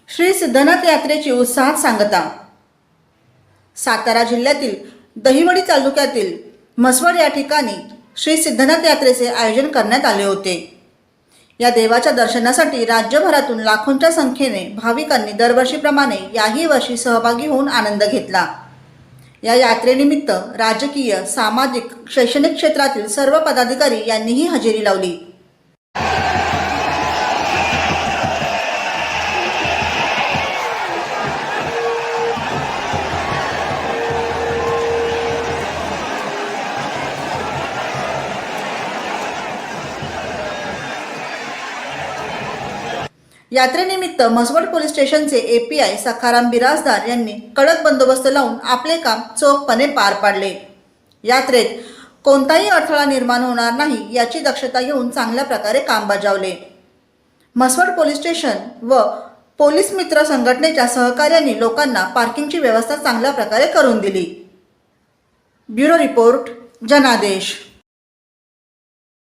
श्री सिद्धनाथ यात्रेची उत्साहात सांगता। सातारा जिल्ह्यातील दहिवडी तालुक्यातील म्हसवड या ठिकाणी श्री सिद्धनाथ यात्रेचे आयोजन करण्यात आले होते। या देवाच्या दर्शनासाठी राज्यभरातून लाखोंच्या संख्येने भाविकांनी दरवर्षीप्रमाणे याही वर्षी सहभागी होऊन आनंद घेतला। या यात्रेनिमित्त राजकीय, सामाजिक, शैक्षणिक क्षेत्रातील सर्व पदाधिकारी यांनीही हजेरी लावली। यात्रेनिमित्त म्हसवड पोलीस स्टेशनचे एपीआय सखाराम बिराजदार यांनी कडक बंदोबस्त लावून आपले काम चोखपणे पार पाडले। यात्रेत कोणताही अडथळा निर्माण होणार नाही याची दक्षता घेऊन चांगल्या प्रकारे काम बजावले। म्हसवड पोलीस स्टेशन व पोलीस मित्र संघटनेच्या सहकार्याने लोकांना पार्किंगची व्यवस्था चांगल्या प्रकारे करून दिली। ब्युरो रिपोर्ट, जनादेश।